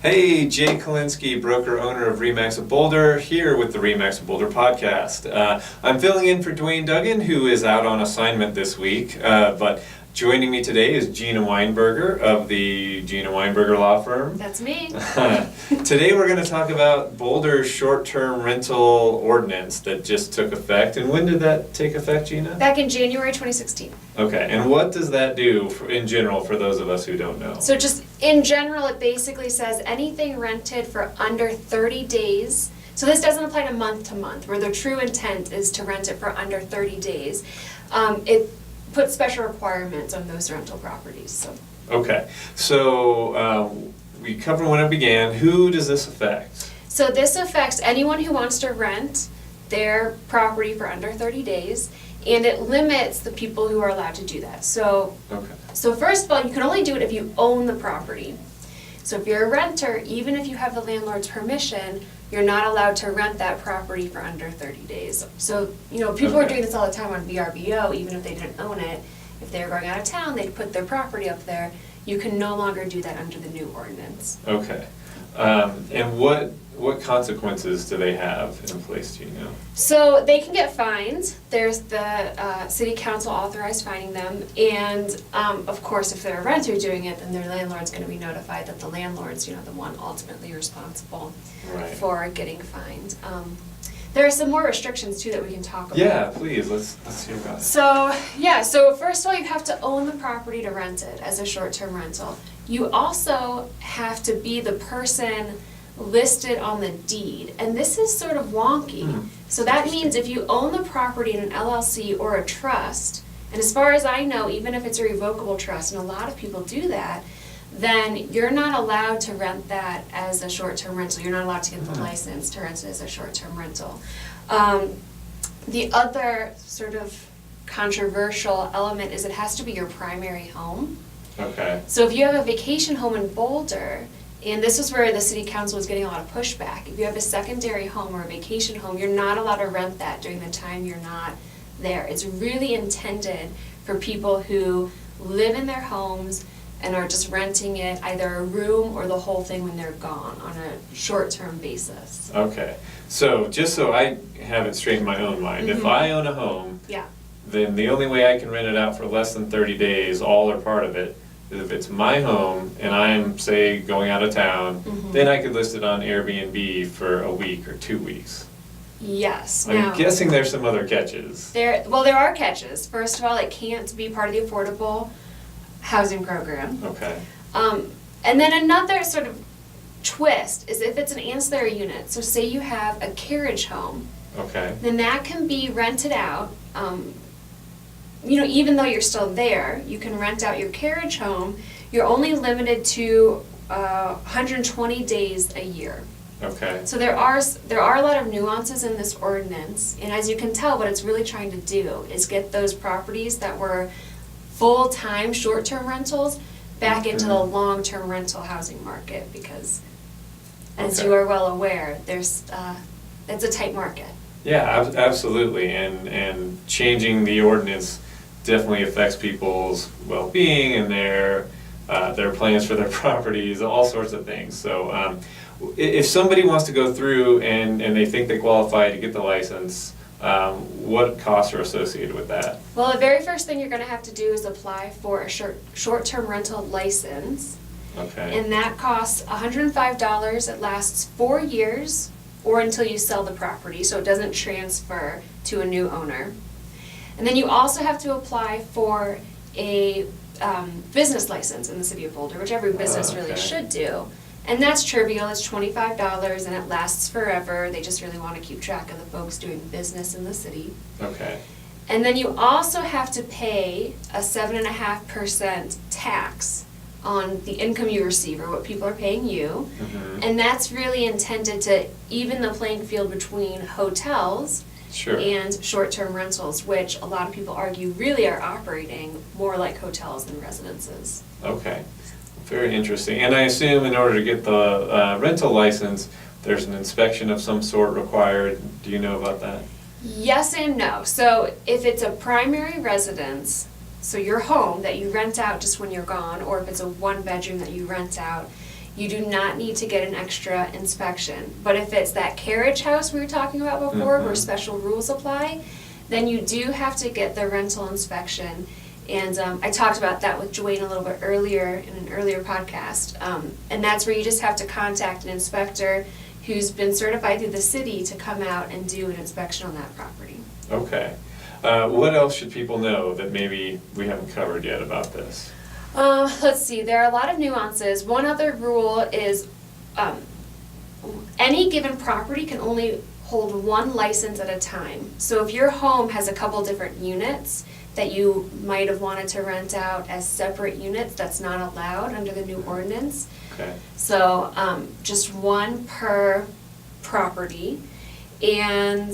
Hey, Jay Kalinsky, broker owner of RE/MAX of Boulder, here with the RE/MAX of Boulder podcast. I'm filling in for Dwayne Duggan, who is out on assignment this week, but joining me today is Gina Weinberger of the Gina Weinberger Law Firm. That's me. Today we're going to talk about Boulder's short-term rental ordinance that just took effect. And when did that take effect, Gina? Back in January 2016. Okay, and what does that do in general for those of us who don't know? So just in general, it basically says anything rented for under 30 days. So this doesn't apply to month, where the true intent is to rent it for under 30 days. It puts special requirements on those rental properties. So. Okay, so we covered when it began. Who does this affect? So this affects anyone who wants to rent their property for under 30 days, and it limits the people who are allowed to do that. So, Okay. so first of all, you can only do it if you own the property. So if you're a renter, even if you have the landlord's permission, you're not allowed to rent that property for under 30 days. So, people are doing this all the time on VRBO, even if they didn't own it. If they were going out of town, they'd put their property up there. You can no longer do that under the new ordinance. Okay. And what consequences do they have in place, do you know? So they can get fined. There's the city council authorized fining them. And of course, if they're a renter doing it, then their landlord's going to be notified that the landlord's, the one ultimately responsible for getting fined. There are some more restrictions too that we can talk about. Yeah, please, let's hear about it. So first of all, you have to own the property to rent it as a short-term rental. You also have to be the person listed on the deed, and this is sort of wonky. So that means if you own the property in an LLC or a trust, and as far as I know, even if it's a revocable trust, and a lot of people do that, then you're not allowed to rent that as a short-term rental. You're not allowed to get the license to rent it as a short-term rental. The other sort of controversial element is it has to be your primary home. Okay. So if you have a vacation home in Boulder, and this is where the city council was getting a lot of pushback, if you have a secondary home or a vacation home, you're not allowed to rent that during the time you're not there. It's really intended for people who live in their homes and are just renting it, either a room or the whole thing when they're gone on a short-term basis. Okay. So just so I have it straight in my own mind, if I own a home, then the only way I can rent it out for less than 30 days, all or part of it, is if it's my home and I'm, say, going out of town, then I could list it on Airbnb for a week or 2 weeks. Yes. I'm guessing there's some other catches. There are catches. First of all, it can't be part of the affordable housing program. Okay. And then another sort of twist is if it's an ancillary unit. So say you have a carriage home. Okay. Then that can be rented out. Even though you're still there, you can rent out your carriage home. You're only limited to 120 days a year. Okay. So there are a lot of nuances in this ordinance, and as you can tell, what it's really trying to do is get those properties that were full-time short-term rentals back into the long-term rental housing market, because as you are well aware, it's a tight market. Yeah, absolutely, and changing the ordinance definitely affects people's well-being and their plans for their properties, all sorts of things. So if somebody wants to go through and they think they qualify to get the license, what costs are associated with that? Well, the very first thing you're going to have to do is apply for a short-term rental license. Okay. And that costs $105. It lasts 4 years or until you sell the property, so it doesn't transfer to a new owner. And then you also have to apply for a business license in the city of Boulder, which every business really should do. And that's trivial, it's $25 and it lasts forever. They just really want to keep track of the folks doing business in the city. Okay. And then you also have to pay a 7.5% tax on the income you receive, or what people are paying you. And that's really intended to even the playing field between hotels and short-term rentals, which a lot of people argue really are operating more like hotels than residences. Okay. Very interesting. And I assume in order to get the rental license, there's an inspection of some sort required. Do you know about that? Yes and no. So if it's a primary residence, so your home that you rent out just when you're gone, or if it's a one-bedroom that you rent out, you do not need to get an extra inspection. But if it's that carriage house we were talking about before, where special rules apply, then you do have to get the rental inspection. And I talked about that with Joanne a little bit earlier in an earlier podcast. And that's where you just have to contact an inspector who's been certified through the city to come out and do an inspection on that property. Okay. What else should people know that maybe we haven't covered yet about this? Let's see, there are a lot of nuances. One other rule is any given property can only hold one license at a time. So if your home has a couple different units that you might have wanted to rent out as separate units, that's not allowed under the new ordinance. Okay. So just one per property. And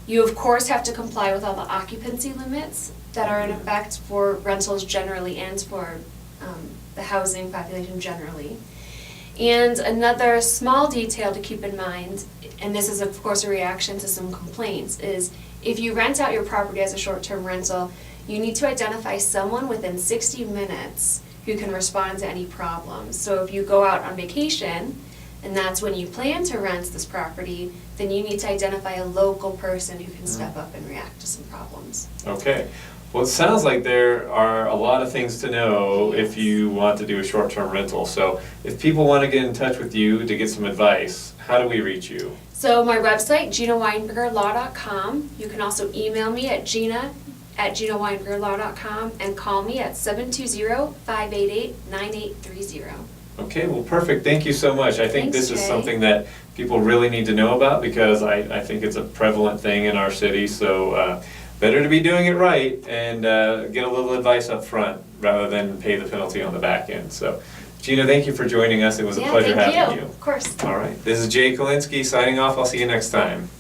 you of course have to comply with all the occupancy limits that are in effect for rentals generally and for the housing population generally. And another small detail to keep in mind, and this is of course a reaction to some complaints, is if you rent out your property as a short-term rental, you need to identify someone within 60 minutes who can respond to any problems. So if you go out on vacation, and that's when you plan to rent this property, then you need to identify a local person who can step up and react to some problems. Okay. Well, it sounds like there are a lot of things to know if you want to do a short-term rental. So if people want to get in touch with you to get some advice, how do we reach you? So my website, GinaWeinbergerLaw.com. You can also email me at Gina@GinaWeinbergerLaw.com and call me at 720-588-9830. Okay, well, perfect. Thank you so much. I think Thanks, this is Jay. something that people really need to know about because I think it's a prevalent thing in our city. So better to be doing it right and get a little advice up front rather than pay the penalty on the back end. So Gina, thank you for joining us. It was a pleasure having you. Of course. All right. This is Jay Kalinsky signing off. I'll see you next time.